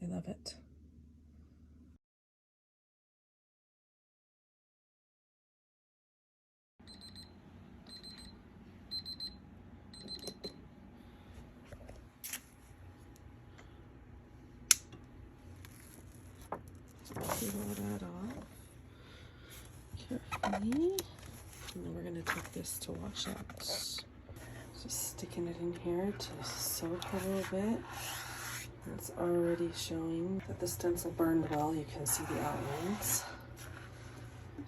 I love it. Peel that off carefully. And then we're going to take this to wash out. Just sticking it in here to soak a little bit. It's already showing that the stencil burned well. You can see the outlines.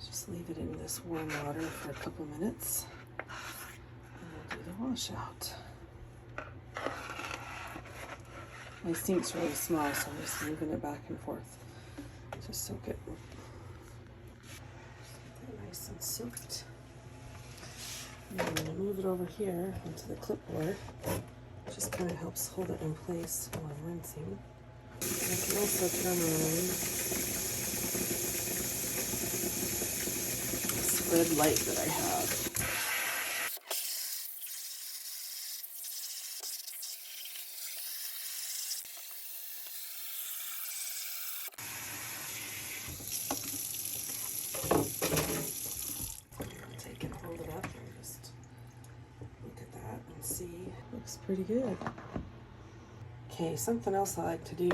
Just leave it in this warm water for a couple minutes. And we'll do the washout. My sink's really small, so I'm just moving it back and forth to soak it. Nice and soaked. And I'm going to move it over here onto the clipboard. Just kind of helps hold it in place while I'm rinsing. I can also turn on the spread light that I have. Take it, hold it up, and just look at that and see. Looks pretty good. Okay, something else I like to do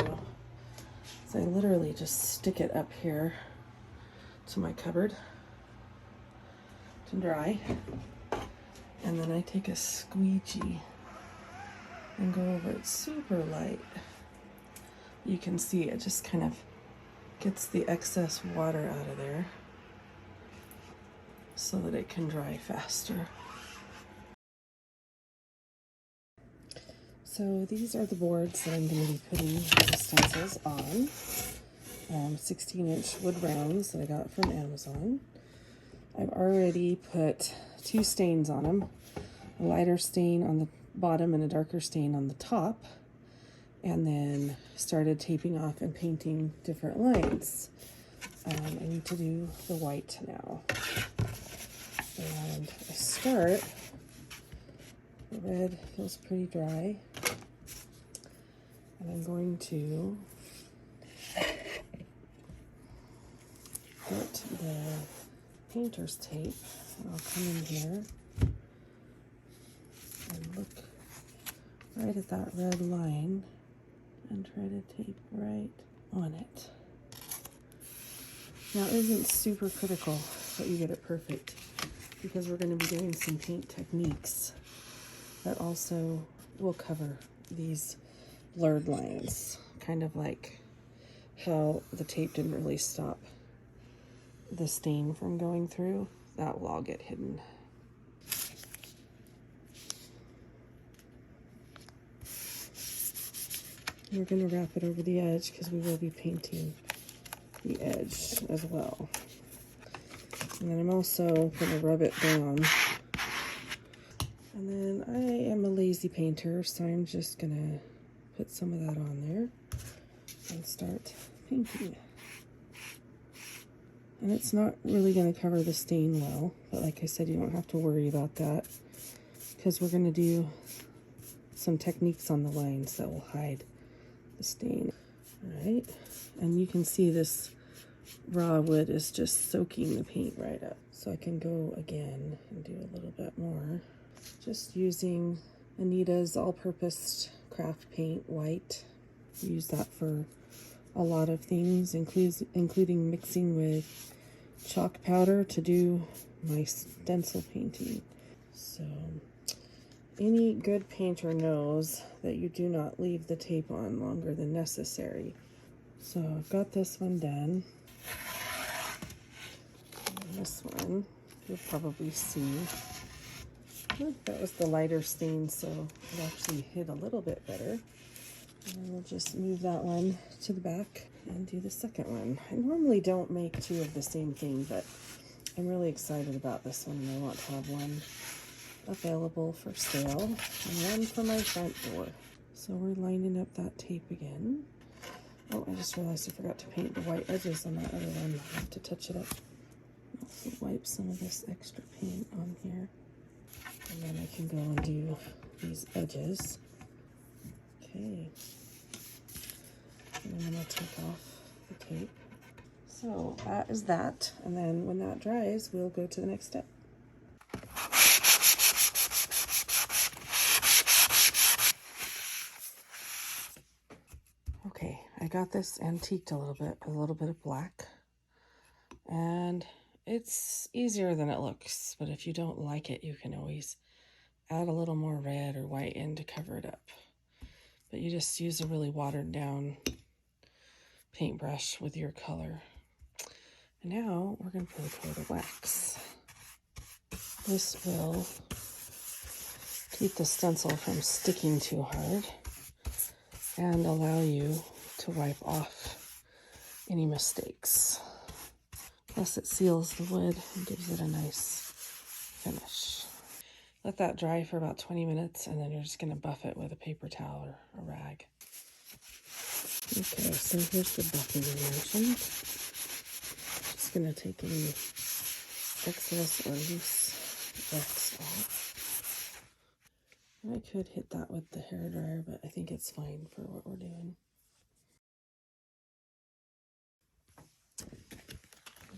is I literally just stick it up here to my cupboard to dry, and then I take a squeegee and go over it super light. You can see it just kind of gets the excess water out of there so that it can dry faster. So these are the boards that I'm going to be putting the stencils on. 16-inch wood rounds that I got from Amazon. I've already put 2 stains on them. A lighter stain on the bottom and a darker stain on the top. And then started taping off and painting different lines. I need to do the white now. And I start, the red feels pretty dry. And I'm going to put the painter's tape, and I'll come in here and look right at that red line and try to tape right on it. Now it isn't super critical that you get it perfect, because we're going to be doing some paint techniques that also will cover these blurred lines, kind of like how the tape didn't really stop the stain from going through. That will all get hidden. We're going to wrap it over the edge because we will be painting the edge as well. And then I'm also going to rub it down. And then I am a lazy painter, so I'm just going to put some of that on there and start painting. And it's not really going to cover the stain well, but like I said, you don't have to worry about that because we're going to do some techniques on the lines that will hide the stain. All right, and you can see this raw wood is just soaking the paint right up. So I can go again and do a little bit more. Just using Anita's all-purpose craft paint white. Use that for a lot of things, including mixing with chalk powder to do my stencil painting. So any good painter knows that you do not leave the tape on longer than necessary. So I've got this one done. And this one you'll probably see. That was the lighter stain, so it actually hid a little bit better. And then we'll just move that one to the back and do the second one. I normally don't make 2 of the same thing, but I'm really excited about this one, and I want to have one available for sale and one for my front door. So we're lining up that tape again. Oh, I just realized I forgot to paint the white edges on that other one. I have to touch it up. Also wipe some of this extra paint on here. And then I can go and do these edges. Okay. And I'm going to take off the tape. So that is that. And then when that dries, we'll go to the next step. Okay, I got this antiqued a little bit of black. And it's easier than it looks, but if you don't like it, you can always add a little more red or white in to cover it up. But you just use a really watered down paintbrush with your color. And now we're going to put a coat of wax. This will keep the stencil from sticking too hard and allow you to wipe off any mistakes. Plus it seals the wood and gives it a nice finish. Let that dry for about 20 minutes and then you're just going to buff it with a paper towel or a rag. Okay, so here's the buffing motion. Just going to take any excess or loose wax off. I could hit that with the hairdryer, but I think it's fine for what we're doing.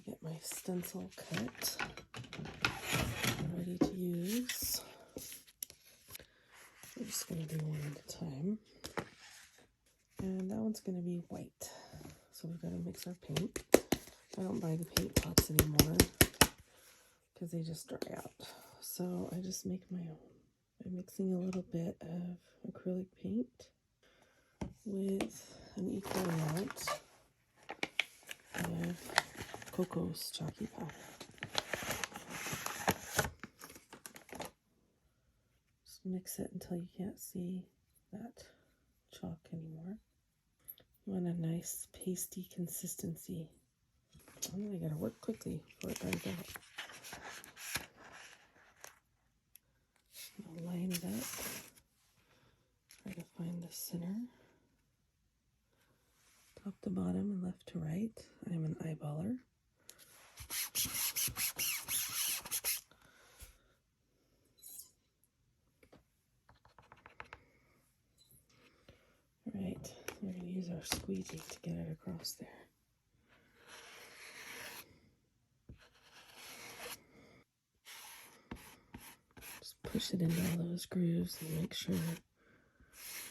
Get my stencil cut, ready to use. I'm just going to do one at a time. And that one's going to be white. So we've got to mix our paint. I don't buy the paint pots anymore because they just dry out. So I just make my own by mixing a little bit of acrylic paint with an equal amount of Coco's chalky powder. Just mix it until you can't see that chalk anymore. You want a nice pasty consistency. I gotta work quickly before it dries out. I'll line it up. Try to find the center. Top to bottom and left to right. I'm an eyeballer. Alright, we're going to use our squeegee to get it across there. Just push it into all those grooves and make sure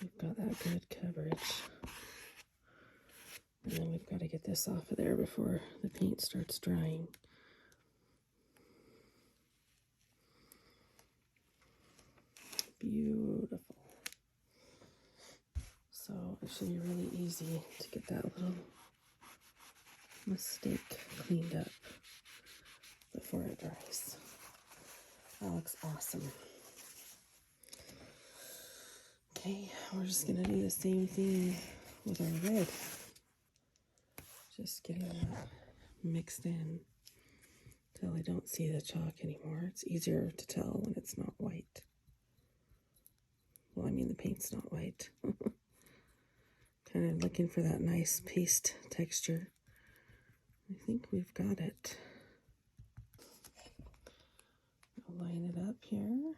we've got that good coverage. And then we've got to get this off of there before the paint starts drying. Beautiful. So it should be really easy to get that little mistake cleaned up before it dries. That looks awesome. Okay, we're just going to do the same thing with our red. Just getting that mixed in until I don't see the chalk anymore. It's easier to tell when it's not white. Well, I mean the paint's not white. Kind of looking for that nice paste texture. I think we've got it. I'll line it up here.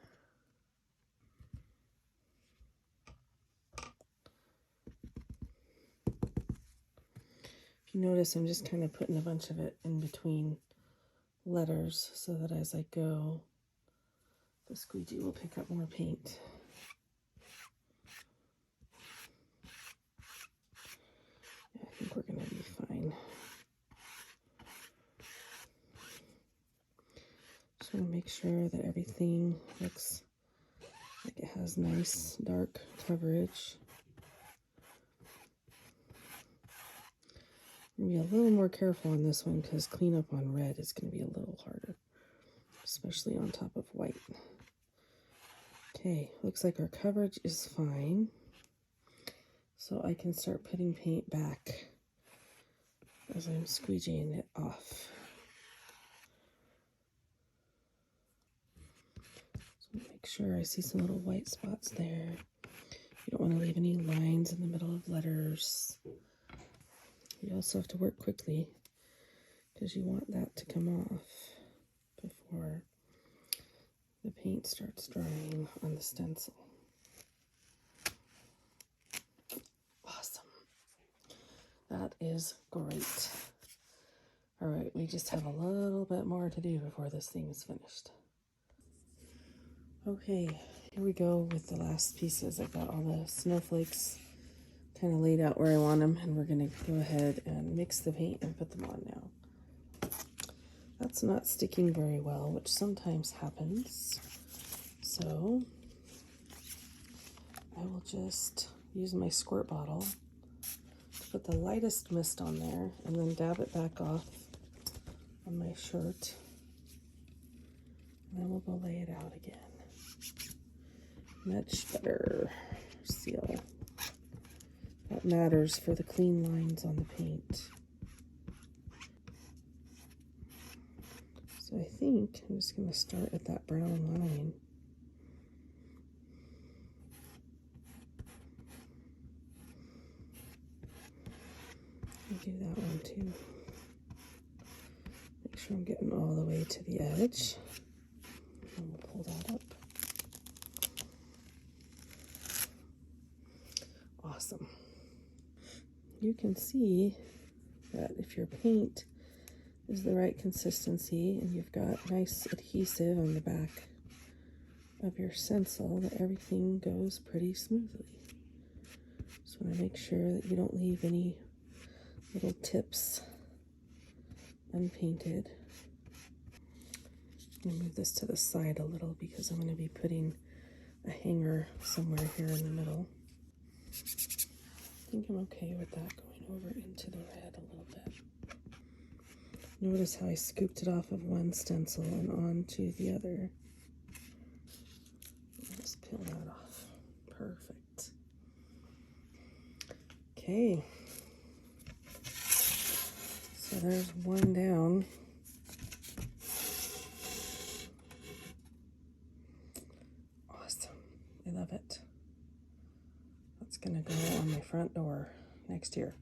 If you notice, I'm just kind of putting a bunch of it in between letters so that as I go, the squeegee will pick up more paint. I think we're going to be fine. Just want to make sure that everything looks like it has nice dark coverage. I'm going to be a little more careful on this one because cleanup on red is going to be a little harder, especially on top of white. Okay, looks like our coverage is fine. So I can start putting paint back as I'm squeegeeing it off. So make sure I see some little white spots there. You don't want to leave any lines in the middle of letters. You also have to work quickly because you want that to come off before the paint starts drying on the stencil. Awesome. That is great. All right, we just have a little bit more to do before this thing is finished. Okay, here we go with the last pieces. I've got all the snowflakes kind of laid out where I want them, and we're going to go ahead and mix the paint and put them on now. That's not sticking very well, which sometimes happens. So I will just use my squirt bottle to put the lightest mist on there and then dab it back off on my shirt. And then we'll go lay it out again. Much better seal. That matters for the clean lines on the paint. So I think I'm just going to start at that brown line. I'll do that one too. Make sure I'm getting all the way to the edge. And we'll pull that up. Awesome. You can see that if your paint is the right consistency and you've got nice adhesive on the back of your stencil, that everything goes pretty smoothly. Just want to make sure that you don't leave any little tips unpainted. I'm going to move this to the side a little because I'm going to be putting a hanger somewhere here in the middle. I think I'm okay with that going over into the red a little bit. Notice how I scooped it off of one stencil and onto the other. Just peel that off. Perfect. Okay. So there's one down. Awesome. I love it. That's gonna go on my front door next year.